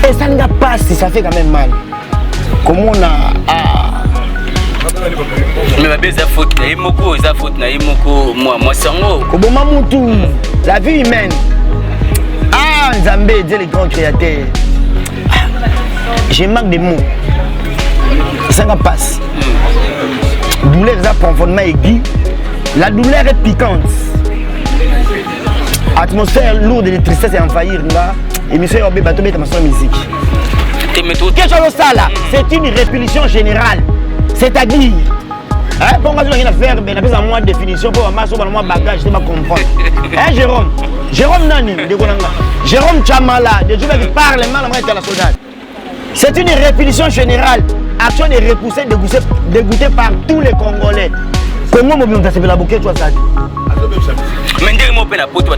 Et ça ne passe, ça fait quand même mal. Comment on a. Mais ma belle, ça faute, ça faute, moi, sango. Koboma Moutou, la vie humaine. Ah, Nzambé, Dieu le grand créateur. Je manque de mots. Ça ne passe. Douleur, ça profondément aigu. La douleur est piquante. Atmosphère lourde de tristesse et envahir là. Émission Obé Bateau Beta Mason musique. Qu'est-ce que ça là? C'est une répulsion générale. C'est-à-dire, pour moi, je vais faire une moins de définition pour moi, sur mon bagage, je vais comprendre. Jérôme, Jérôme Nani, Jérôme Chamala, des gens qui parlent mal en international. C'est une répulsion générale. Action de repousser, dégoûté par tous les Congolais. Comment on peut la bouquet, tu vois ça? Mais dès que mon père a poté,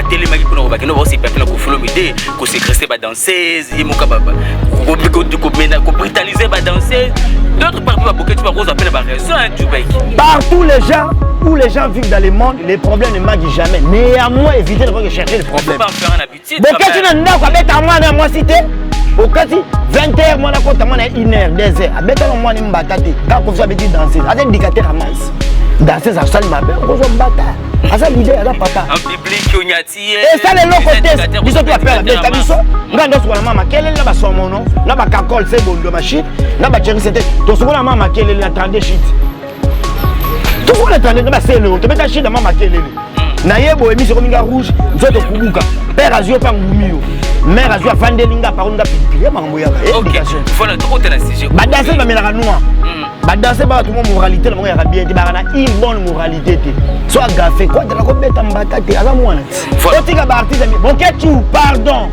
télémagie pour nous, on va aussi faire la couflomité, qu'on s'est resté à danser, qu'on brutaliser à danser. D'autres partout à bouquet, tu vas rose à peine à raison, tu vas. Partout les gens, où les gens vivent dans le monde, les problèmes ne manquent jamais. Néanmoins, éviter de chercher les problèmes. Pas en faire un habitude. Bouquet, tu n'as pas mettre à moi cité. Au cas 20h, moi, je suis 1h, 2h. Abeta moi, je suis batté. Quand vous avez dit danser, c'est un indicateur à masse. Danser, ça salle ma belle. On va battre. Ça l'idée, ça papa. En public, on y a tiré. Et ça, les locaux testent. Ils sont tous à faire la bête. Quand on a maman, quelle est la son mon nom? Là, ma cacole, c'est bon de machine. Là, ma chérie, c'était. Ton second, la maman, quelle est la 32 shit. Tout le monde est en train de c'est le. Tu mets ta shit dans ma maman, quelle est. Naïebo, émis sur Minga Rouge, nous sommes au Kubuka. Père Azio, pas Moumio. Mère Azio, Fandelinga, par contre, pipi. Ok, voilà, tout le monde est bah, danser, ma mère, noir. Bah, danser, bah, tout le monde, moralité, la mère, bien. Tu vas une bonne moralité. Soit gaffé, quoi, tu vas commettre un bataille, à la moine. Faut que tu artiste, Boketou, pardon.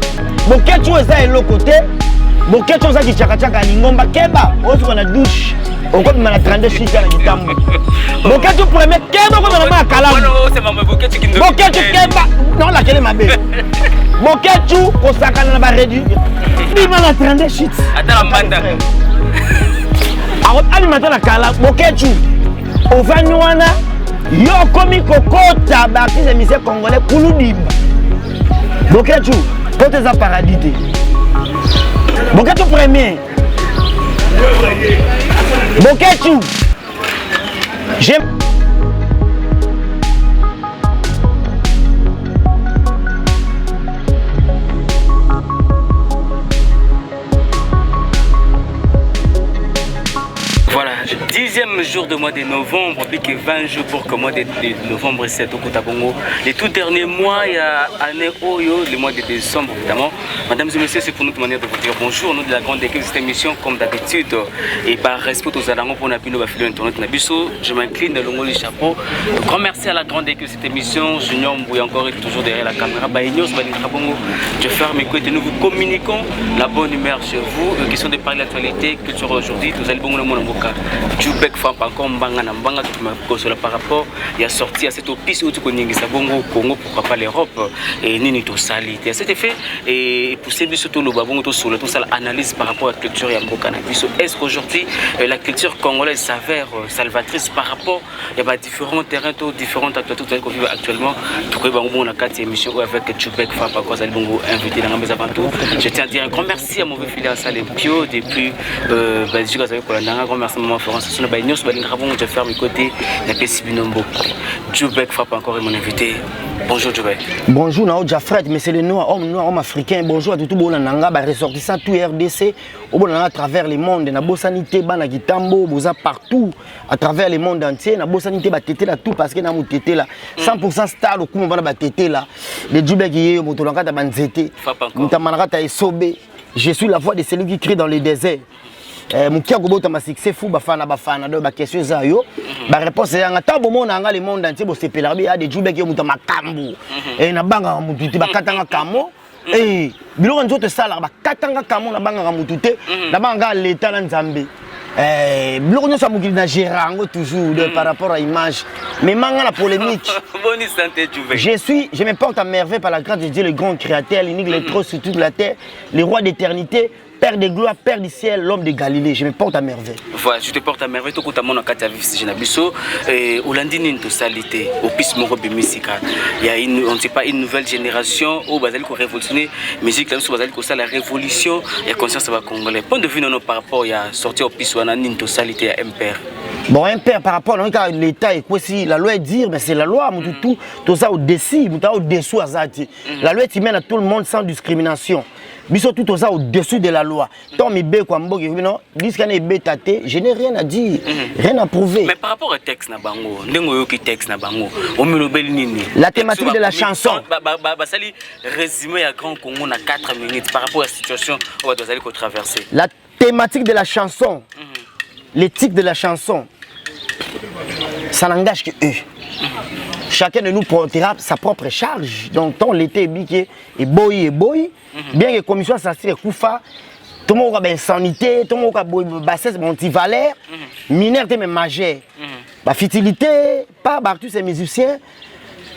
Boketou, ça est l'autre côté. Boketou, ça qui tchaka, Lingomba, Keba, on a douche. Au coup, on a 32 chiffres à la guitare. Boketou, premier, Keba, on a ma calame. Boketou, Keba, non, laquelle est ma belle. Boketou, on s'accale, on va réduire. Il m'a 32 chiffres. Attends, la bande. Alors, animateur la kala, Boketou, au Vanuana, yo komi kokota, baptiste et misère congolais, Kouloudib. Boketou, côté à paradis. Boketou premier. Boketou, j'aime. Voilà, 10e jour du mois de novembre, plus que 20 jours pour que le mois de novembre c'est au Kotabongo. Les tout derniers mois, il y a année Oyo, le mois de décembre évidemment. Mesdames et messieurs, c'est pour nous de manière de vous dire bonjour. Nous de la grande équipe de cette émission, comme d'habitude, et par respect aux Alangos pour nous filer Internet Nabiso, je m'incline de l'ongo le chapeau. Grand merci à la grande équipe de cette émission. Junior Mbouy encore est toujours derrière la caméra. Je ferme mes couilles et nous vous communiquons la bonne humeur chez vous. Question de parler de l'actualité, culture aujourd'hui, vous allez bon le monde. Jubek Fampa encore mbanga na mbanga par rapport il y a sorti à cette opiste où tu connais Bongo Congo pourquoi pas l'Europe et nini tout sali à cet effet et pousser surtout le babongo tout sur tout ça l'analyse par rapport à la culture et mboka na biso. Est-ce qu'aujourd'hui la culture congolaise s'avère salvatrice par rapport il y a différents terrains différentes activités qu'on vit actuellement pour que on a quatre émissions avec Jubek Fampa encore ça bongo invité dans mes avant tout. Je tiens à dire un grand merci à mon filière Salé Pio depuis pour la grand merci maman Florence sur la news je faire mes côtés la PC Binombo. Jubek frappe encore mon invité. Bonjour Jubek. Bonjour Nao Jafret, mais c'est le noir, homme africain. Bonjour à tout le monde nanga ba ressortissant tout RDC au à travers le monde na bosanité bana gitambo boza partout à travers le monde entier na bosanité ba tété là tout parce que na mu tété là 100% star au coup on va ba tété là les Jubek yé moto langa ta banzete mutamanaka ta esobe. Je suis la voix de celui qui crie dans les déserts. Mukia Gobo ma succès fou bafana de ba question za yo ba réponse ya ngata bomo na nga le monde entier bo sepela bi ya de Jubek yo muta makambu et na banga mututi ba katanga kamo et biloko nzoto sala ba katanga kamo na banga mututi na banga l'état na Nzambe biloko nyoso mukili na gérango toujours par rapport à image mais manga la polémique. Bonne santé Jubek. Je me porte à merveille par la grâce de Dieu le grand créateur l'unique le trop sur toute la terre le roi d'éternité. Père de gloire, Père du ciel, l'homme de Galilée, je me porte à merveille. Voilà, je te porte à merveille. Tout le monde a vu si Jenabiso. Olandine une totalité. Au piste moro bimisika. Il y a une, on ne sait pas, une nouvelle génération où Bazali ko révolutionner musique là, où Bazali ko ça la révolution et conscience va congolais. Point de vue non par rapport il y a sorti au piste wana une totalité à MPR. Bon, MPR par rapport à l'État et quoi si la loi est dire mais c'est la loi, tout ça au-dessus, au-dessous azati. La loi est mène à tout le monde sans discrimination. Biso tout ça au-dessus de la loi. Tant mi bé quoi mbogi non, disqu'ane bétaté, je n'ai rien à dire, rien à prouver. Mais par rapport au texte na bango, ndengo yo ki texte na bango, o melobeli nini? La thématique de la chanson. Basali résumé à Grand Congo na 4 minutes par rapport à la situation où on doit aller traverser. La thématique de la chanson, l'éthique de la chanson, ça n'engage que eux. Chacun de nous portera sa propre charge. Donc, tant l'été biqué et boy, bien que la commission s'assure Koufa, tout le monde a une sanité, tout le monde a une bassesse multivalaire, mineur et majeur. La futilité, pas tous ces musiciens.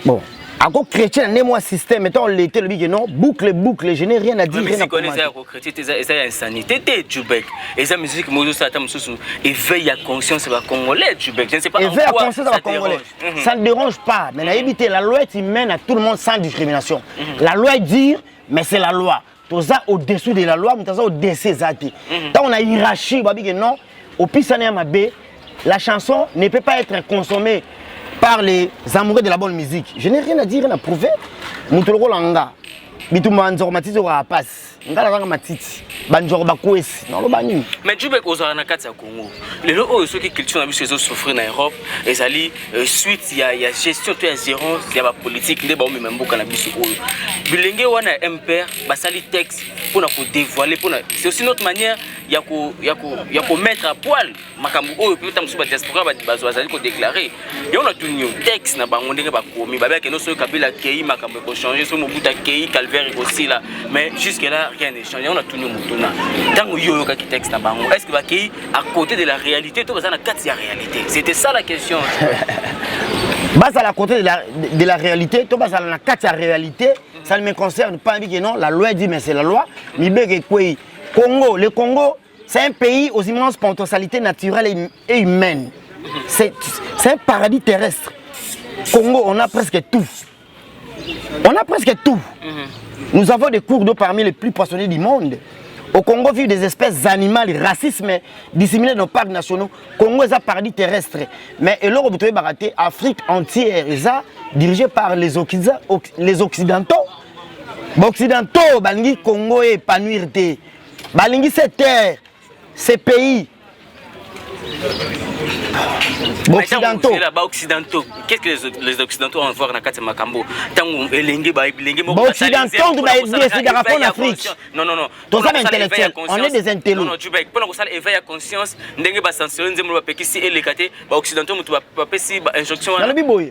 Bon, encore chrétien, n'est moi système, mettons l'été, le biqué non, boucle, je n'ai rien à dire. Mais si on est chrétien, c'est une sanité, tu bec. Et ça, musique, moi, ça éveille à conscience de Congolais, tu bec. Je ne sais pas éveille à conscience de Congolais. Ça ne dérange pas. Mais éviter la loi qui mène à tout le monde sans discrimination. La loi dit, mais c'est la loi. Tout ça au-dessous de la loi, mais tout ça au-dessus des actes. Quand on a hiérarchie, non, au Pissané-Mabé, la chanson ne peut pas être consommée par les amoureux de la bonne musique. Je n'ai rien à dire, rien à prouver. Moutolo langa, bituma nzormatiti wa passe. Ngala langa matiti. Banjoro bakwesi. Non lo bani. Mais tu veux ozara na kati ya Congo. Les lots ceux qui culture na biso souffrir na Europe, et ali suite il y a gestion to ya gérance, il y a ba politique nde ba o même mboka na biso oyo. Bilenge wana MPR basali texte pour na ko dévoiler pour na c'est aussi notre manière ya ko mettre à poil makambo oyo peut être ba diaspora ba bazali ko déclarer. Et on a tout new texte na bango ndenge ba komi ba ke no so kabila kei makambo ko changer so mobuta kei calvaire aussi là mais jusque là rien n'est changé. On a tout new mutuna. Tango yo ka ki texte na bango est-ce que ba kei à côté de la réalité to bazana kati ya réalité. C'était ça la question. Bas à la côté de la réalité, to bas à la kati ya réalité, ça ne me concerne pas que non, la loi dit mais c'est la loi. Congo, le Congo, c'est un pays aux immenses potentialités naturelles et humaines. C'est un paradis terrestre. Congo, on a presque tout. On a presque tout. Nous avons des cours d'eau parmi les plus poissonnés du monde. Au Congo vivent des espèces animales, racisme disséminées dans nos parcs nationaux. Congo est un paradis terrestre. Mais l'Europe baraté, Afrique entière est dirigée par les Occidentaux. Occidentaux, Balingi Congo est épanouir. Balingi cette terre, ces pays. Occidentaux. Qu'est-ce que les Occidentaux ont à voir dans le Makambo? Occidentaux, en Afrique. Non. Tout ça intellectuel. On est des intellos. Non, tu veux pour ça éveiller la conscience, ndenge ba sanctionner nzembo ba pekisi elekate ba Occidentaux mutu ba pesi ba injonction.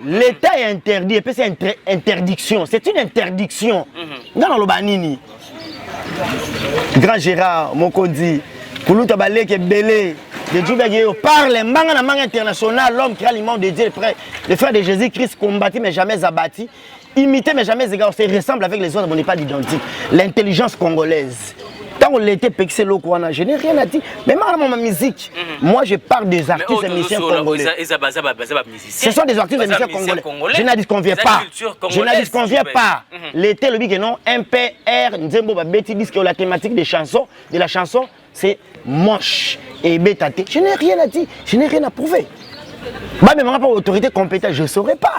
L'État est interdit et puis c'est une interdiction. C'est une interdiction. Dans le banini. Grand Gérard Mokondi, Koulouta Balek Belé. Par les mangas international, l'homme qui a l'image de Dieu, le frère de Jésus-Christ combattu mais jamais abattu, imité mais jamais égaré, se ressemble avec les autres, mais on n'est pas identique. L'intelligence congolaise. Tant on l'était pexé le Kouana, je n'ai rien à dire. Mais moi, ma musique, moi je parle des artistes et musiciens congolais. Ce sont des artistes et musiciens congolais. Je n'ai conviens pas. Je n'ai conviens pas. L'été, le big non, MPR, Nzembo Babeti dit que la thématique de la chanson, c'est moche et bêtaté. Je n'ai rien à dire, je n'ai rien à prouver. Bah, mais par autorité compétente, je ne saurais pas.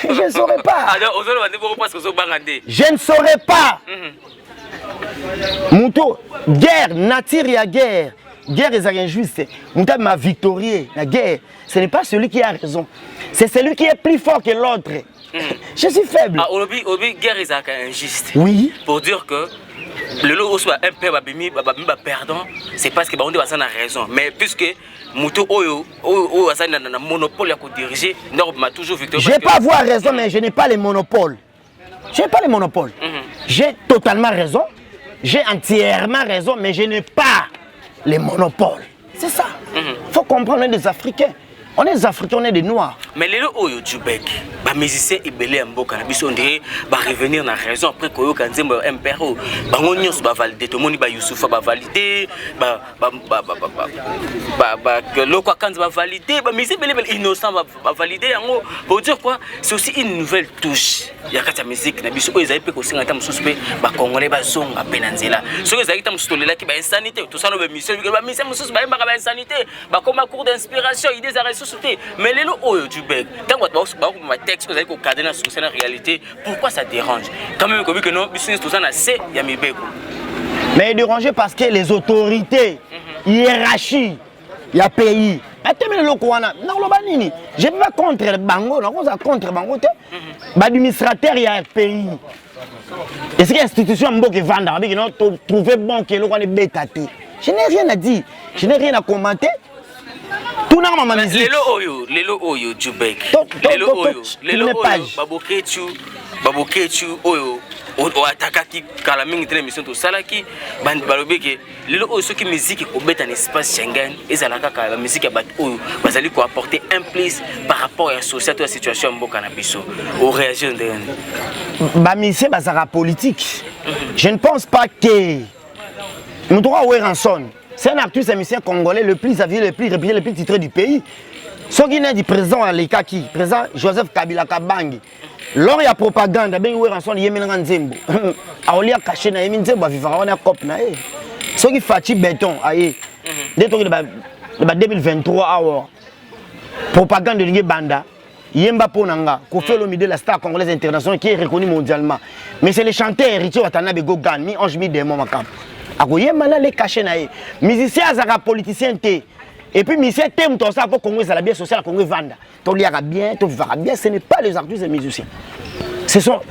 Je ne saurais pas. Je ne saurais pas. Mouto, guerre, nature et guerre. Guerre est injuste. Mouto m'a victorié. La guerre, ce n'est pas celui qui a raison. C'est celui qui est plus fort que l'autre. Je suis faible. Ah, Obi, guerre est injuste. Oui. Pour dire que le lot soit un peu perdant, c'est parce que on a raison. Mais puisque Mouto Oyo a un monopole à diriger, on a toujours victoire. Je n'ai pas avoir raison, mais je n'ai pas les monopoles. Je n'ai pas les monopoles. J'ai totalement raison. J'ai entièrement raison, mais je n'ai pas les monopoles. C'est ça. Il faut comprendre les Africains. On est des Africains, on est des Noirs. Mais les Oyo Djoubek, les musiciens ibélés en Boka, on dirait revenir dans la raison après que Kanzembo Impero, Bangonios va valider, tout le monde va Youssoufa va valider, que Lokwa Kanz va valider, les musiciens innocents va valider. Pour dire quoi, c'est aussi une nouvelle touche. Il y a la musique, ils avaient pu aussi entendre suspect, les Congolais sont à Penanzela. Ceux qui ont installé là qui va insanité, tout ça, nos musiciens, les musiciens va insanité, comme un cours d'inspiration, idées à ressusciter. Mais les Oyo Djoubek, tant que vous avez un texte, vous avez un cadre dans la réalité, pourquoi ça dérange? Quand même, que non, tout ça, c'est Yamibeko. Mais dérangé parce que les autorités, hiérarchie, il y a pays. Je ne vais pas contre le Bango, je contre Bango. L'administrateur, il y a un pays. Et c'est l'institution qui vend, qui n'a trouvé bon que l'on est bêtaté. Je n'ai rien à dire, je n'ai rien à commenter. Tout le monde m'a dit. Les Oyo Djoubek. Les Oyo, Babokechu, Oyo. O attaqué quand mingi télévision tout ça là qui balobi que les Oyo ceux qui musique au bet en espace Schengen et ça la la musique à bat Oyo bazali ko apporter un plus par rapport à la société à la situation mboka na biso au réagir de ba mission bazara politique. Je ne pense pas que nous devons Weranson. C'est un artiste musicien congolais le plus avisé, le plus réputé, le plus titré du pays. Ce qui est du président Alekaki, président Joseph Kabila Kabangi. Lors il y a propagande, ben Weranson yemenanga nzembo. Aolia caché na yemin nzembo vivra on a cop na e. Ce qui fati béton aye. Dès que le 2023 hour. Propagande de Ligue Banda. Yemba Ponanga, Kofi Olomide, la star congolaise internationale qui est reconnue mondialement. Mais c'est le chanteur héritier Watanabe Gogan, mi ange mi démon makap. Akoye mana les caché na e. Musicien azara politicien té. Et puis musicien thème tout ça pour Congo ça la bien social Congo vanda. To liara bien, to vivra bien, ce n'est pas les artistes et musiciens. Ce sont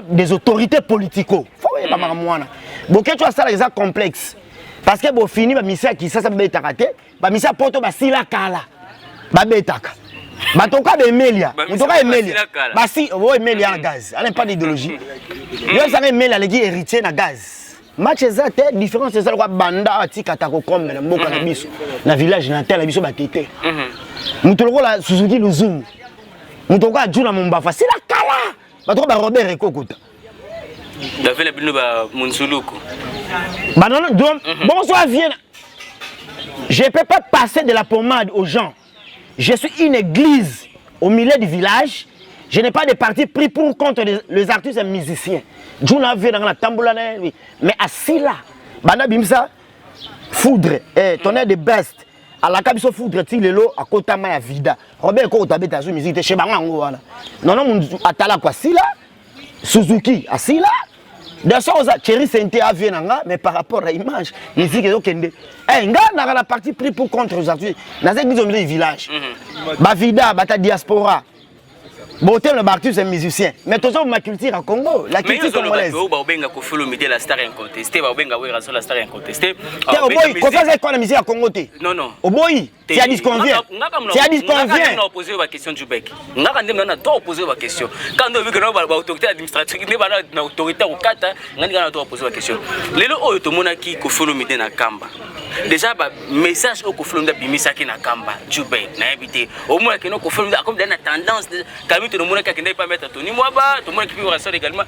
des autorités politico. Faut pas maramwana. Bon que tu as ça les complexe. Parce que bon fini ba musicien qui ça beta raté, ba musicien poto ba sila kala. Ba betaka. Batoka de Emelia, Mutoka Emelia. Basi, oh Emelia en gaz. Elle n'a pas d'idéologie. Yo ça Emelia les héritier na gaz. Match exact, différence c'est ça le banda atika tako comme na mboka na biso. Na village natal na biso batete. Mutoloko la Suzuki Luzumu. Mutoka Juna Mombafa, c'est la kala. Batoko ba Robert Ekokota. David Abino ba Munsuluko. Bah non, bonsoir viens. Je ne peux pas passer de la pommade aux gens. Je suis une église au milieu du village. Je n'ai pas de parti pris pour contre les artistes et musiciens. Juna vient dans la tamboula, mais assis là, bana bimsa, foudre, tonnerre de best. À la cabiso foudre, tilelo, à côté ma vida. Robert Kota beta sur musique, chez Bango. Non, non, atala quoi, si là, Suzuki, assis là. De ça, Thierry Sainté a vu, mais par rapport à l'image, musique est ok. Eh, nga la partie pris pour contre les artistes. Dans cette église au milieu du village. Bavida, bata diaspora. Bon, le artiste est musicien. Mais toujours ma culture à Congo, la culture congolaise. Mais la star incontestée, la star incontestée. Qu'on fasse quoi la musique à Congo? Non, non. Au boy, c'est à disconvient. C'est à disconvient. On a posé la question du bec. On a posé la question. Quand on a vu que l'autorité administrative, l'autorité au Kata, on a posé la question. Les lots tout le monde qui fait le midi na Kamba. Déjà, message au Koflonda Bimisaki na Kamba, Djoubek, na habité. Au moins que nous Koflonda comme dans la tendance, comme tout le monde qui n'est pas mettre Tony Mwaba, tout le monde qui peut rester également.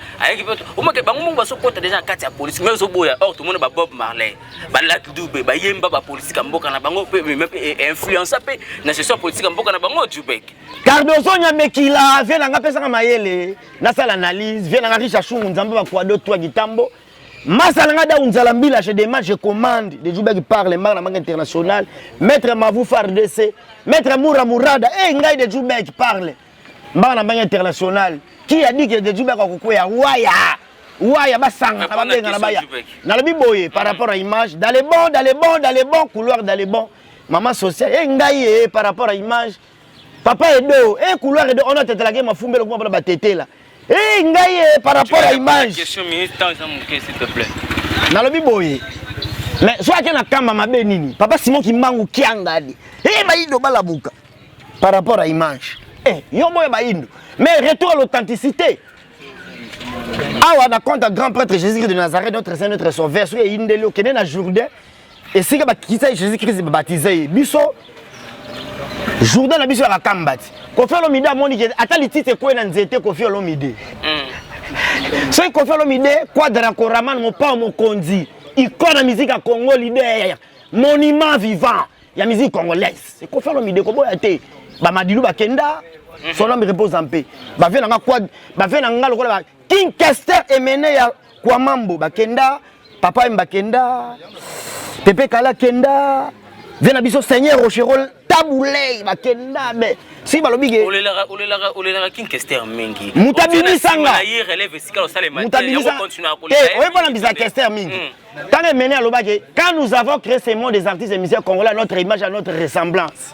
Au moins que Bango va se porter déjà à la police, mais au bout, or tout le monde va Bob Marley, Balak Doubé, Bayemba, politique à Mboka na Bango, même influence à paix, na gestion politique à Mboka na Bango, Djoubek. Cardoso Nyamekila, vient à Pesa Mayele, Nasa l'analyse, vient à Richard Chou, Nzamba, Kwado, toi, Gitambo. Masalangada Unzalambila, je demande, je commande des Djoubek qui parlent la langue internationale. Maître Mavou Fardese, Maître Moura Mourada, et Ngaï de Djoubek qui parle la langue internationale. Qui a dit que des Djoubek ont coupé à Ouaya? Ouaya, Bassanga, dans le biboye par rapport à l'image, dans les bons couloirs, dans les bons. Maman sociale, et Ngaï par rapport à l'image. Papa est dos, et couloir est dos, on a été la guerre, on a fumé le coup pour la tété là. Eh, Ngaïe, par rapport à l'image. Question minute, s'il te plaît. Dans le biboye. Mais soit qu'il y a un kamba ma benini. Papa Simon qui mangue qui angadi. Eh, baïdo balabuka. Par rapport à l'image. Eh, yo moye baïdo. Mais retour à l'authenticité. Ah, on a compte à grand prêtre Jésus-Christ de Nazareth, notre Seigneur, notre Sauveur. Soit il y a une qui est dans Jourdain. Et si il y a Jésus-Christ baptisé, biso. Jourdain na biso ya kambati. Kofi Olomide amoni ke ata litite ko na nzete Kofi Olomide. So Kofi Olomide quadra koraman mo pa mo konzi. Icône de musique à Congo leader. Monument vivant. Il y a musique congolaise. C'est Kofi Olomide ko boya te. Ba Madilu Bakenda. Son nom repose en paix. Ba fe na quoi ba fe na ngalo ko ba King Kester Emene ya Kwamambo Bakenda. Papa Mbakenda. Pepe Kala Kenda. Vena biso Seigneur Rocherol Taboulay Bakenda mais si balobige olela King Kester mingi Mutabili sanga relève sikalo salema Mutabili sanga continue à coller oui voilà bisa Kester mingi quand mené à lobage quand nous avons créé ce monde des artistes et musiciens congolais à notre image à notre ressemblance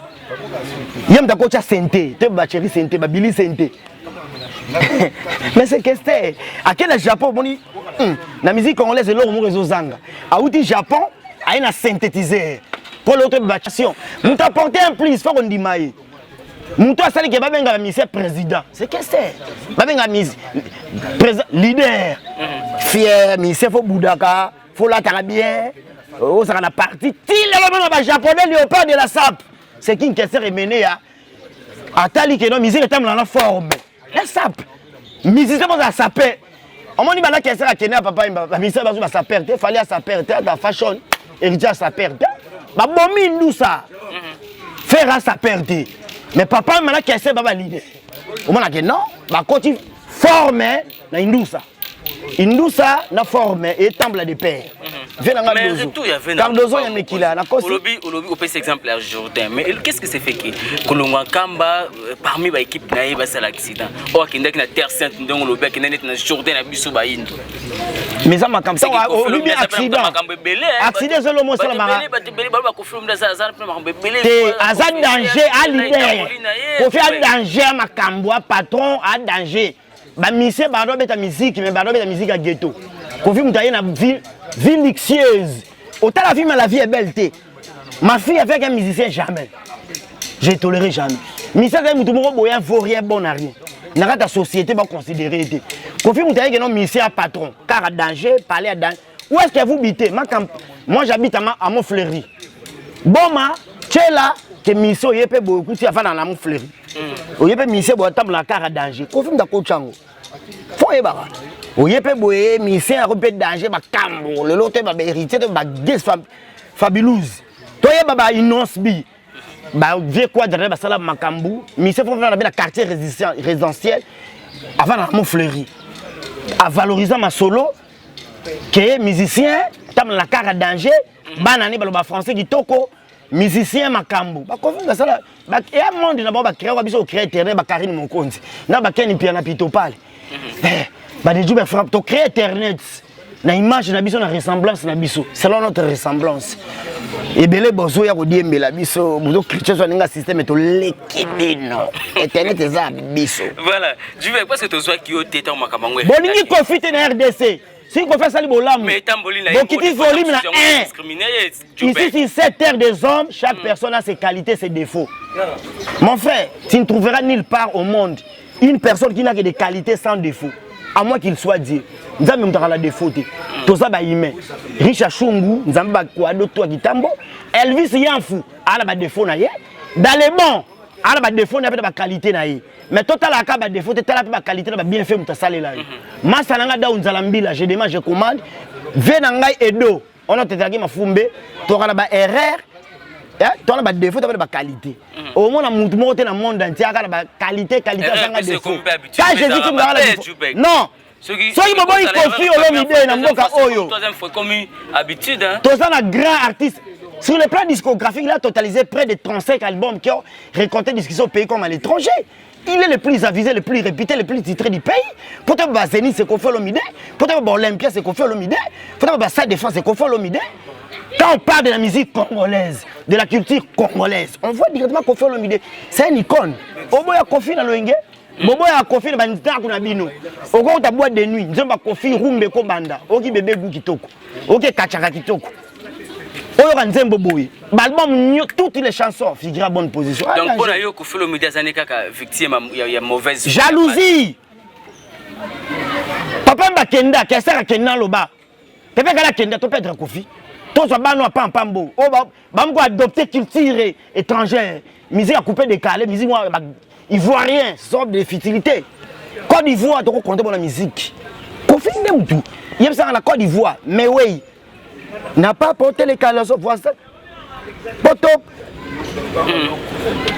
yem da kocha sente te bacheri sente babili sente mais c'est Kester à quel Japon boni la musique congolaise est l'homme réseau zanga a outi Japon a une synthétiseur pour l'autre bâtiment. Nous t'apportons un plus, il faut qu'on dise maïe. Nous t'as sali que babenga la ministre président. C'est qu'est-ce que c'est? Babenga ministre leader. Fier, ministre faut boudaka, faut la bien. Oh ça la partie. Til le japonais léopard de la SAP. C'est qui qu'est-ce est mené à Atali que non ministre est dans la forme. La SAP. Ministre va saper. On m'a dit là qu'est-ce que Kenya papa la ministre va saper, il fallait à saper dans fashion héritier à saper. Ba bomi ndusa faire sa perte mais papa mala kesse baba leader o mona que non ba koti forme na ndusa na forme et temple de père vient nga dozo Cardozo ya mekila na kosi olobi au petit exemple à Jourdain mais qu'est-ce que c'est fait que kolongwa kamba parmi ba équipe na ba sala accident o akenda na terre sainte ndongo lobi akenda net na Jourdain na biso ba yindo mais ça makam ça olobi accident accident solo mo sala mara ba ko film da za na makambe belé azan danger à leader ko faire danger makambo patron à danger ba mission ba do beta musique mais ba do beta musique à ghetto ko film tailler na vie luxueuse. Autant la vie, mais la vie est belle. Ma fille avec un musicien, jamais. J'ai toléré jamais. Musicien, c'est un ne vaut rien, bon à rien. N'a pas ta société va considérer. Confirme que non musicien patron. Car à danger, parler à danger. Où est-ce que vous habitez? Moi, j'habite à Montfleury. Bon, tu es là, que musicien, il y a beaucoup de gens à Montfleury. Il y a musicien, il y a la car à danger. Confirme que tu faut y avoir. Oye pe boye mission a repé danger ba kambo le lote ba héritier de ba guest fabuleuse toye baba innonce bi ba vie quadre ba sala makambu mission faut faire la quartier résidentiel avant la Montfleury à valoriser ma solo que musicien tam la car à danger banani ba français qui toko musicien makambu ba konfirme ça ba et un monde na ba créer ba biso créer terrain ba Karine Mokonzi na ba Ken Piana Pito pale bah des jours frappe to créer internet na image na biso na ressemblance na biso selon notre ressemblance et belé bozo ya ko diembe la biso bozo chrétien so ninga système to lekidino internet eza biso voilà je vais parce que to soit ki o teta makamangwe boningi confite na RDC si ko fait ça li bolam mais tamboli na bokiti volume na 1 ici c'est 7 terres des hommes chaque personne a ses qualités ses défauts mon frère tu ne trouveras nulle part au monde une personne qui n'a que des qualités sans défaut à moins qu'il soit Dieu. Nous avons la défaut. Tout ça, c'est humain. Richard Chungu, nous avons Kwado Toa Kitambo. Elvis Yanfou, il a des défauts. Dans les bons, il a des défauts, il a des qualités. Mais total, il a des défauts, il a des qualités, il a bien fait. Moi, je demande, je commande. Venangai Edo, on a été ma fumbe, tu as des erreurs. Tu as des défauts, tu as des qualités. Au moins, dans le monde entier, tu as des qualités, sans défaut. Quand je dis que tu as des défauts, non. Ceux qui confient au Olomide, dans le troisième fois, comme habitude. Tu as un grand artiste. Sur le plan discographique, il a totalisé près de 35 albums qui ont récolté des discussions au pays comme à l'étranger. Il est le plus avisé, le plus réputé, le plus titré du pays. Peut-être que Zénith, c'est Kofi Olomide. Peut-être que Olympia, c'est Kofi Olomide. Peut-être que Stade de France, c'est Kofi Olomide. Quand on parle de la musique congolaise, de la culture congolaise, on voit directement Kofi Olomide. C'est une icône. Oboya Kofi dans l'Oenge, Boboya Kofi dans Banita Kunabino. Ogo ta boîte de nuit, Nzomba Kofi Rumbe Kobanda, Oki Bébé Bou Kitoko, Oki Kachaka Kitoko. Oyo Nzembo Boy. L'album, toutes les chansons figurent à bonne position. Donc pour la Kofi Olomide Zaneka victime il y a mauvaise jalousie. Papa Mbakenda, qui a Kenda Loba. Papa Kala Kenda, tu peux être Kofi. Tous les gens pas en pambo. Ils adopter culture étrangère. Musique à couper décalé, musique ivoirien, sorte de futilité. Côte d'Ivoire, tu compter pour la musique. Confine tout. Il y a ça la Côte d'Ivoire, mais oui, n'a pas porté les calés sur voisin. Potop.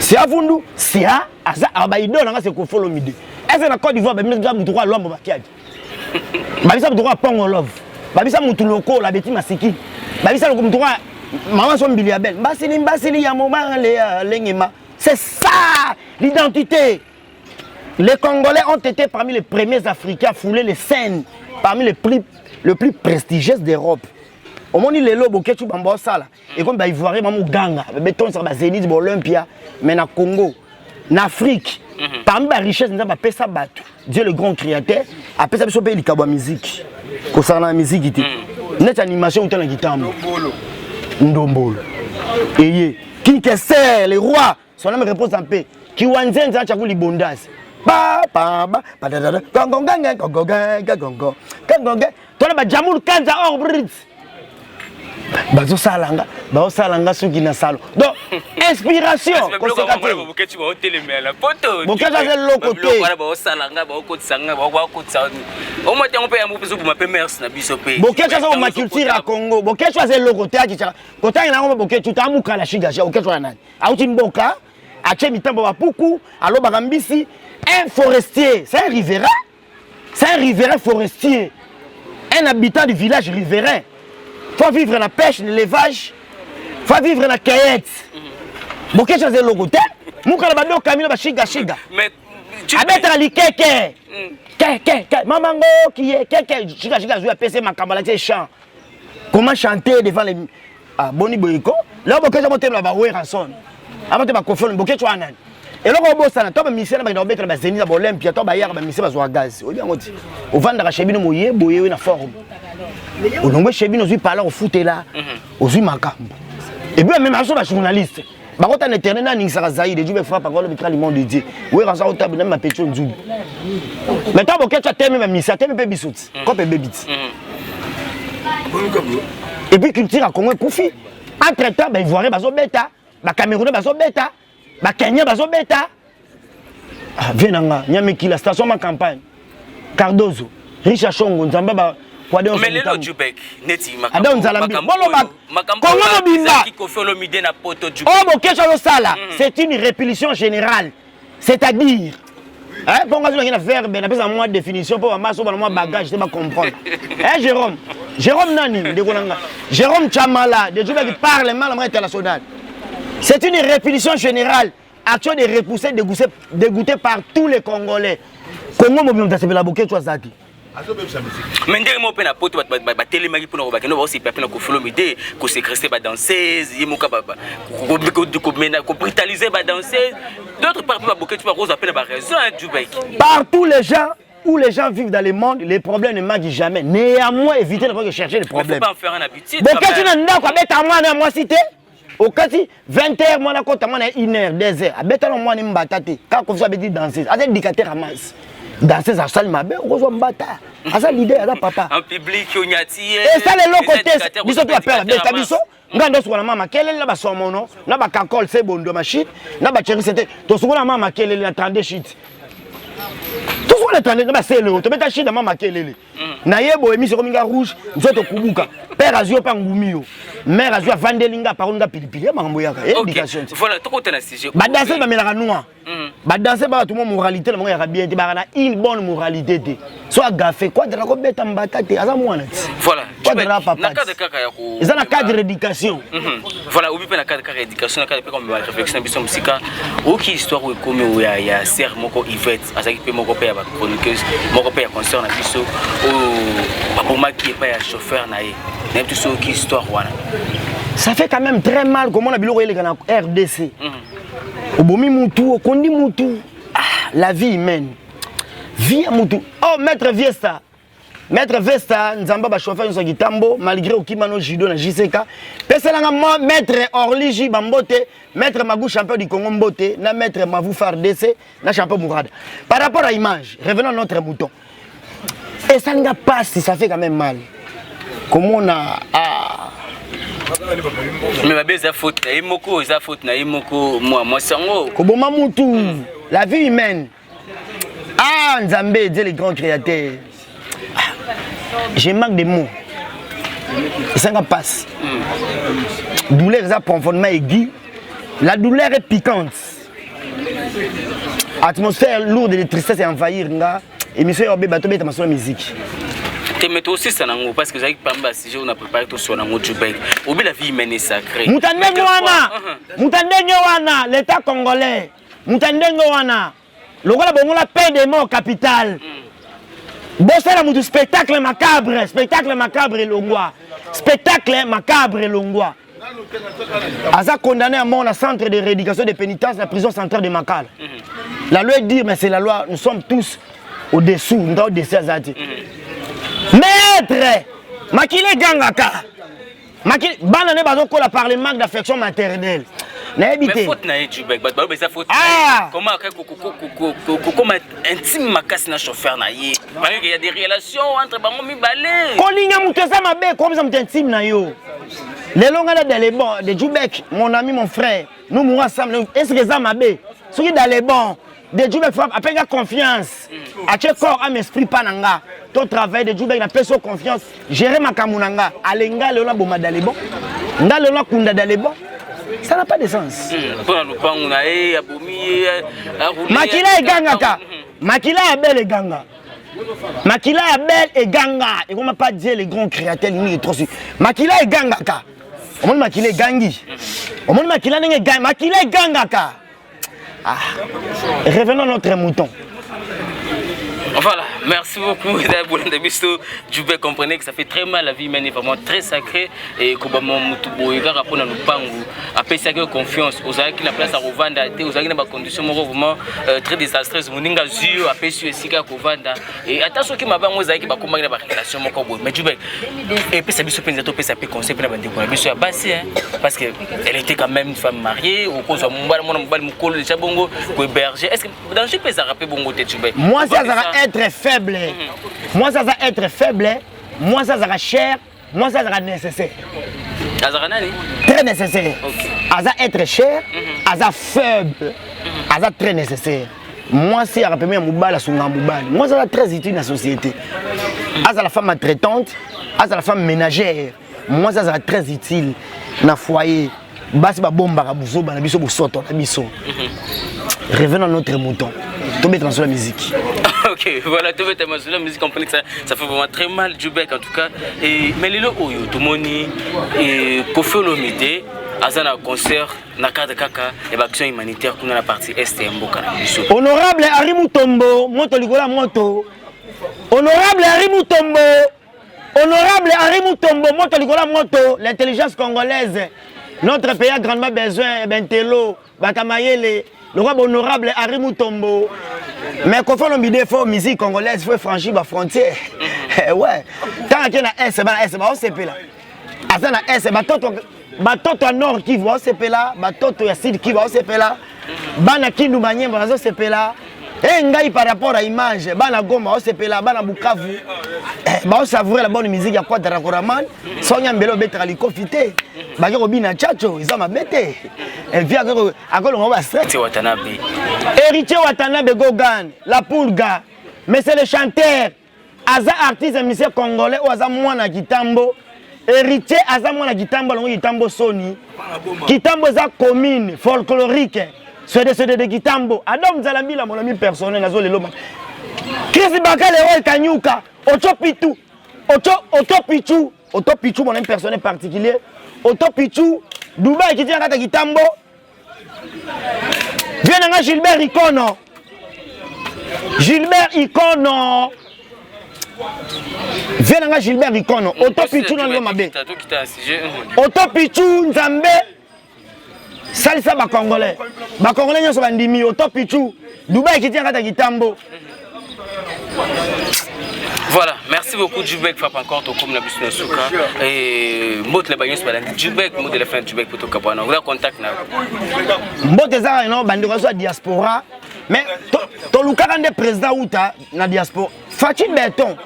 C'est à vous, c'est à Abaïdo, c'est qu'on follow midi. Est-ce que la Côte d'Ivoire, mais nous droit à l'homme, Babisa droit à Pongo Love. Babisa Moutuloko, la bêtise Masiki. Babisa le droit Maman son biliabel. Basili Yamoma Lengema. C'est ça l'identité. Les Congolais ont été parmi les premiers Africains à fouler les scènes, parmi les plus prestigieuses d'Europe. Au monde il est là, Boketu Bamba Sala. Et comme bah Ivoirien, Mamou Ganga, béton sur Zénith, Olympia, mais na Congo, en Afrique, parmi les richesses, nous avons ça battu. Dieu le grand créateur, après ça, nous avons fait la musique. Concernant la musique, notre animation, nous avons la guitare. Ndombolo. Et qui sert les rois, son nom repose en paix. Qui wanzen za chaku libondas. Ba ba ba ba da da. Gongonganga gongonganga gongo. Gongonganga. Tona ba jamul kanza or brit. Bazo salanga suki na salo. Donc inspiration. Boketu ba hotel mais la photo. Boketu za le côté. Ba salanga ba kotsanga ba kotsa. Au moins on peut amu peso ma merci na biso pe. Boketu za ma culture à Congo. Boketu za le côté a kicha. Kota ina ngoma boketu ta amuka la shiga. Boketu na nani? Auti mboka. Ache mitambo ba puku, alo bagambisi, un forestier, c'est un riverain. C'est un riverain forestier. Un habitant du village riverain. Faut vivre la pêche, l'élevage. Faut vivre la cueillette. Boké chose le côté. Muka la bado kamino ba shiga. Mais tu abeta li keke. Keke, mamango qui est keke shiga jouer PC makambala c'est chant. Comment chanter devant les Boni Boyko? Là boké je monter la ba ranson. Avant de confondre boké tu anan. Et là on bosse na to ba mission ba ndobeta ba Zénith ba Olympia to ba yaka ba mission ba zo gaz. O ngoti. O vanda ka chebino moye boye na forme. O nombe chebino zui parler au foot là. O zui makambo. Et puis même aso ba journaliste. Ba kota na terrain na ningisa zaïde du be frappe par le mitral monde de Dieu. Oui raza o table na ma petio nzubu. Mais to boké tu teme ma mission teme pe bisouti. Ko pe bebiti. Et puis culture a Congo profit. Entre temps ba ivoirien ba zo beta. Ba Camerounais bazo beta, ba Kenya bazo beta. Venanga, nyameki la station ma campagne. Cardozo, Richard Chongo, Nzamba ba kwade on. Mais le Jubek, neti makamba. Ada Nzalambi. Bolo ba. Comment no bimba? Qui confie le midi na poto Jubek. Oh bo kesho lo sala, c'est une répulsion générale. C'est-à-dire pour nga zona faire ben apesa moi définition pour maso ba moi bagage te ba comprendre. Jérôme nani de konanga. Jérôme Chamala, de Jubek qui parle mal en international. C'est une répulsion générale, action de repousser, dégoûté par tous les Congolais. Comment on peut la bouquet toi Zaki? Mais ndenge mo pena poto ba télémaki pour ba keno ba aussi pena ko follow mide ko sécréter ba danseuse yemoka ba ko brutaliser ba danseuse d'autres par ba bouquet tu ba rose pena ba raison Jubek. Partout les gens où les gens vivent dans le monde, les problèmes ne manquent jamais. Néanmoins éviter de chercher les problèmes. Faut pas en faire un habitude. Bouquet tu n'as pas bête à moi cité. Au cas 20h, moi, je suis 1h, 2h. Je suis moi, je suis quand je suis danseuse, je suis indicateur à masse. Danseuse à salle, je suis mbata. C'est l'idée, c'est papa. En public, on y a tiré. Et ça, les locaux, ils sont tous à faire. Ngando sur la mama kele la ba somono na ba kakol c'est bon de machine na ba chéri c'était to sur la mama kele la 32 shit to sur la 32 na ba c'est le to meta shit na mama kele na yebo émission comme rouge nzoto kubuka père azio pa ngumio mère azio vandelinga par nga pilipili makambo yaka éducation voilà to côté na sujet ba danser ba melaka noir ba danser ba tout mon moralité na yaka bien te ba na une bonne moralité te soit gafé quoi de la ko beta mbata te aza mwana voilà na cadre kaka ya ko ils ont la cadre d'éducation. Voilà, au na cadre d'éducation, na cadre comme réflexion biso musika, oki histoire ou comme ya ser moko Yvette, azaki pe moko pe ya chroniqueuse, moko pe ya concert na biso o baboma qui est pas ya chauffeur na ye. Na tout ça oki histoire wana. Ça fait quand même très mal comment na biloko yele na RDC. Obomi mutu, okondi mutu. La vie humaine. Vie à mutu. Oh maître Viesta. Maître Vesta, Nzamba ba chauffeur sur Gitambo, malgré Okimano Judo na JCK. Peselanga moi maître Orliji Bambote, maître Magou champion du Congo Mbote, na maître Mavou Fardese, na champion Mourad. Par rapport à l'image, revenons à notre mouton. Et ça n'a pas si ça fait quand même mal. Comment on a Mais ma belle faute na imoko, ça faute na imoko moi sango. Koboma mutu, la vie humaine. Ah, Nzambe, Dieu le grand créateur. Je manque de mots. Ça passe. Douleur est profondément aiguë. La douleur est piquante. Atmosphère lourde de tristesse et envahir nga. Émission Yorbe Bato Beta Masola musique. Tu mets aussi ça nango parce que j'ai pas si on a préparé tout sur nango Djoubek. Obi la vie humaine est sacrée. Mutandenge wana, l'État congolais. Mutandenge wana. Lokola bongo la paix des morts capitale. Bossé la mutu spectacle macabre longwa. Spectacle macabre longwa. Aza condamné à mort dans le centre de rééducation de pénitence, la prison centrale de Makala. La loi dit, mais c'est la loi, nous sommes tous au-dessous, nous sommes au-dessous Azati. Maître, Makile Gangaka, Banane Bazoko la par le manque d'affection maternelle. Mais faute na Djoubek, ça faute. Comment intime ma casse na chauffeur na yé. Parce qu'il y a des relations entre bango mi balé. Kolinga mutesa mabe, comme ça intime na yo. Les longs dans les bons de Djoubek, mon ami, mon frère, nous mourons ensemble. Est-ce que ça mabé? Ceux qui dans les bons de Djoubek frappe après confiance. À quel corps à m'esprit pananga. Ton travail de Djoubek n'a pas so confiance. Gérer ma kamunanga. Alenga le boma dans les bons. Nga le kunda dans les bons. Ça n'a pas de sens. Makila et Gangaka. Makila Abel et Ganga. Makila Abel et Ganga. Et on m'a pas dit les grands créateurs, il est trop sûr. Makila et Gangaka. On m'a Makila et Gangi. On m'a Makila et Gangi. Makila et Gangaka. Revenons à notre mouton. Voilà, merci beaucoup Djoubek, comprenez que ça fait très mal, la vie humaine est vraiment très sacrée et que après ça confiance aux gens qui la place à revendre aux gens qui n'ont pas condition vraiment très désastreuses moninga zio après sur sika kovanda et attention qui m'a pas moi qui va combattre la relation mon corps mais Djoubek et puis ça biso penza to pesa pe conseil pour la bande pour biso bassi parce que elle était quand même une femme mariée au cause mon mukolo déjà bongo ko héberger est-ce que dans ce pays ça rappelle bongo Djoubek moi ça être faible. Moi ça va être faible. Moi ça sera cher. Moi ça sera nécessaire. Très nécessaire. Ça va être cher. Ça va faible. Ça va très nécessaire. Moi si à rappeler Moubala sur Moubala. Moi ça va très utile dans la société. Ça la femme maltraitante. Ça la femme ménagère. Moi ça sera très utile dans le foyer. Basi ba bomba ka buzo ba na biso bo soto na biso. Revenons à notre mouton. Tomber dans la musique. Ok, voilà, tomber dans la musique, on comprenez que ça fait vraiment très mal Djoubek en tout cas. Et mais les lots oyo tout moni et Koffi Olomide azana concert na cadre kaka et action humanitaire kuna la partie est ya mboka na biso. Honorable Henri Mutombo, moto likola moto. Honorable Henri Mutombo. Honorable Henri Mutombo, moto likola moto, l'intelligence congolaise. Notre pays a grandement besoin d'Entelo, Bakamayele, le roi honorable Henri Mutombo. Mais quand on a faut musique congolaise, il faut franchir la frontière. Ouais. Tant qu'il y a un S, on CP là. Après un S, batoto nord qui va au CP là, batoto sud qui va au CP là, bana kindu manyem va au CP là. Et ngai par rapport à l'image, bana Goma au CP là, bana Bukavu. Ba savourer la bonne musique ya quoi Darakoraman, Sonia Mbelo betra likofité. Ba ko bina chacho, ils ont ma bête. Elle vient encore on va stress. Watanabe. Héritier Watanabe Gogan, la Pulga. Mais c'est le chanteur, Aza artiste musicien congolais ou Aza mwana Kitambo. Héritier Aza mwana Kitambo, longo Kitambo Sony. Kitambo za commune folklorique. C'est de Kitambo. Adam Zalambila mon ami personnel nazo le loma. Chris Bakale Roy Kanyuka, Ocho Pichu. Oto Pichu mon ami personnel particulier. Oto Pichu, Dubaï qui tient à Kitambo. Viens à Gilbert Icono. Gilbert Icono. Viens à Gilbert Icono. Oto Pichu dans le Mabé. Oto Pichu Nzambe. Salisa ba Congolais. Ba Congolais nyonso bandimi Oto Pichu. Dubaï qui tient à Kitambo. Voilà, merci beaucoup Djoubek frappe encore ton comme la bus de Souka et mot le bagnos pas Djoubek mot de la fin Djoubek pour ton capana on a contact na mot des arts non bandi ko diaspora mais to lukaka nde président uta na diaspora Fati Beton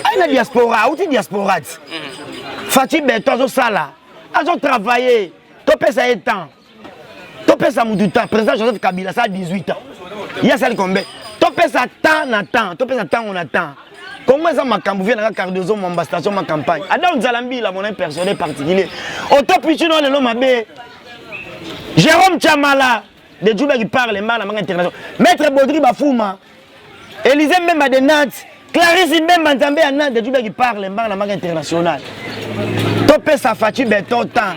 ay na diaspora uti diaspora Fati Beton zo sala azo travailler. Topé ça est temps. Topé ça mon temps. Président Joseph Kabila ça a 18 ans. Il y a ça combien? Topé ça temps na temps. Topé ça temps on attend. Comment ça m'a cambouvé dans la Cardozo mon station ma campagne. Adam Zalambi là mon personnel particulier. Autopichu non le nom mabé. Jérôme Chamala de Djoubé qui parle mal à la internationale. Maître Baudry Bafouma. Élisée Mbemba de Nantes. Clarisse Mbemba Nzambé à Nantes de Djoubé qui parle mal à la internationale. Topé sa fatigue béton temps.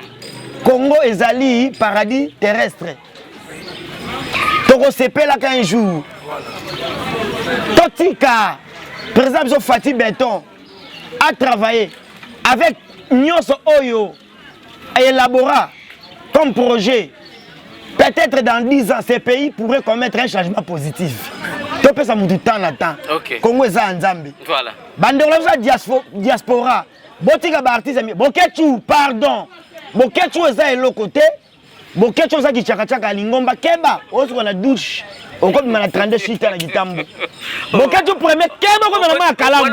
Congo ezali paradis terrestre. Toko sepe là qu'un jour. Totika. Par exemple, Fatih Béton a travaillé avec Nyos Oyo et élabora comme projet. Peut-être dans 10 ans, ces pays pourraient commettre un changement positif. Tu peux ça du temps à temps. Congo est en Zambie. Voilà. Banderola diaspora. Botika artiste. Bokechu, pardon. Bokechu est de l'autre côté. Bokechu est qui chaka lingomba keba. On a douche. On comme na 32 shit na gitambo. Bokechu premier keba comme na kalamu.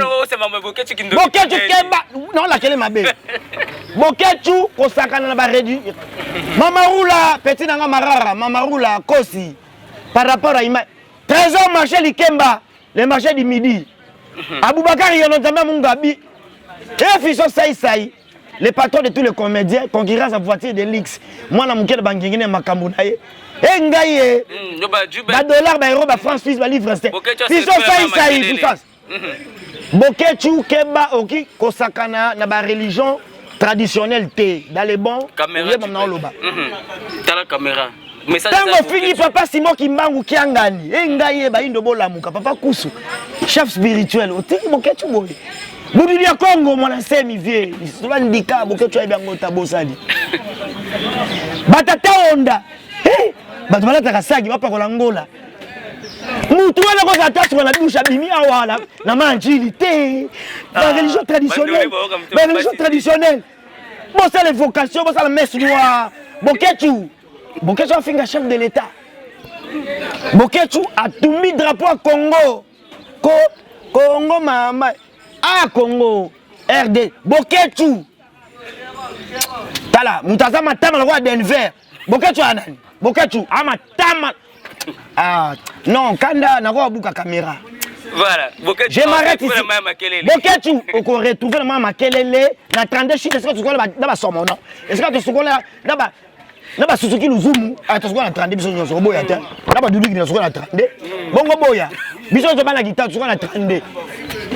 Bokechu keba non la kele mabe. Bokechu kosakana na ba réduit. Mamarula petit nanga marara, Mamarula kosi. Par rapport à ima. Trésor marché Likemba, le marché du midi. Aboubakar Yonotamba Mungabi. Et Fisson Saïsaï. Le patron de tous les comédiens, concurrence à voiture de l'X. Moi, je suis banquingine Makamounaye. Et Ngaye, $, €, France, Suisse, livre. Fisson Saïsaï, puissance. Bokechu, Keba, Oki, Kosakana, na ba religion traditionnelle, dans les bons. Caméra. T'as la caméra. Tango fini papa Simon Kimbangu Kiangani. Et Ngaye, Baïndo Bolamuka, papa Koussou. Chef spirituel. Otiki Bokechu Boy. Boudilia Congo, mon ami vieux. Il va indiquer Bokechu est bien gota bosali. Batata Honda. Batata Takasagi, va pas Angola. Moutoua na kosa tatu na douche abimi awala na manjilité. La religion traditionnelle. La religion traditionnelle. Bon ça les vocations, bon ça la messe noire. Bokechu. Bokechu a fait un chef de l'État. Bokechu a tout mis drapeau à Congo. Congo mama. Ah Congo. RD. Bokechu. Tala, mutaza matama la roi Denver. Bokechu anani. Bokechu amatama. Ah non, Kanda n'a pas beaucoup de caméra. Voilà. Je m'arrête ici. Bokechu, on peut retrouver la maman Kelele. Na 32 chutes, est-ce que tu connais la somme non? Est-ce que tu connais la Suzuki Luzumu? Tu connais la 32 bisous sur boya. Là-bas Doudou qui est sur la 32. Bongo boya. Bisous sur la guitare, tu connais la 32.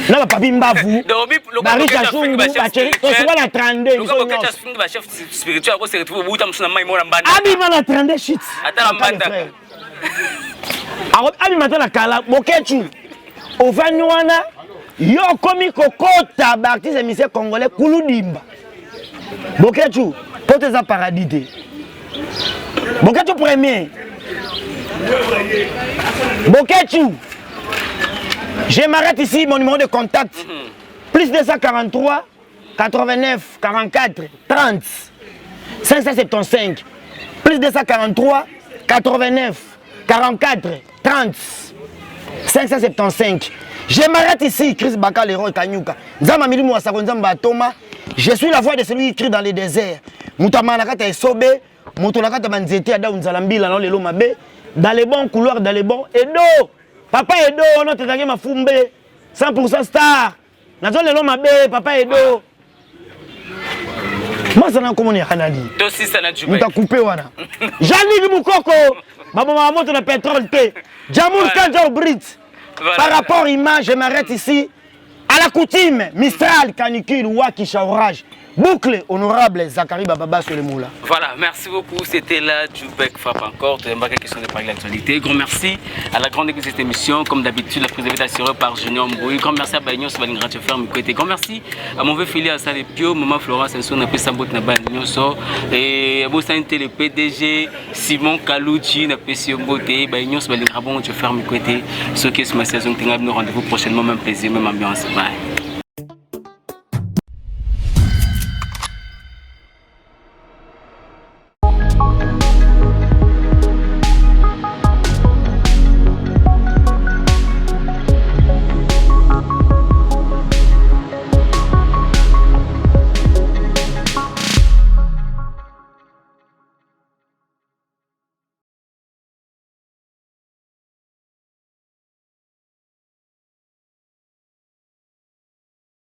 Là-bas Papi Mbavu. Marisha Chungu, Bacheri, tu connais la 32. Chef spirituel, on se retrouve au bout de la main. Abi mana 32 chutes. Attends, Abi matana kala Bokechu. Ovani wana yo komi kokota baptiste émissaire congolais Kouloudimba. Bokechu, porte za paradis. Bokechu premier. Bokechu. Je m'arrête ici, mon numéro de contact. Plus 243 89 44 30 575. Plus 243 89 44 30 575. Je m'arrête ici, Chris Baka, l'héros Kanyuka. Zama Milimu Asakonzamba Toma. Je suis la voix de celui qui crie dans les déserts. Moutamanakata est sobe. Moutonakata Manzete Ada Unzalambila dans les Lomabe. Dans les bons couloirs, dans les bons. Edo. Papa Edo, on a tenu ma fumbe. 100% star. Dans les Lomabe, Papa Edo. Moi, ça n'a pas communiqué. Mouta coupé wana. Janine Moukoko. Maman monte le pétrole. Jamoul Kanja au Brit. Par rapport à l'image, je m'arrête ici. À la coutume, Mistral, canicule, Wakisha, orage. Boucle, honorable Zachary Bababa sur le moula. Voilà, merci beaucoup. C'était là Djoubek Fap encore. Tu n'as pas question de parler de l'actualité. Grand merci à la grande équipe de cette émission. Comme d'habitude, la prise de assurée par Junior Mbouy. Grand merci à Bagnos, Balingra Chauffeur, Mikwete. Grand merci à mon vieux filié à Salepio, Maman Florence, Senso, Napé Sambot, Nabanyoso. Et à Bossante, le PDG, Simon Kalouchi, Napé Siombote, Bagnos, Balingra Bon, Chauffeur, Mikwete. Ce qui est sur ma saison, nous rendez-vous prochainement. Même plaisir, même ambiance. Bye.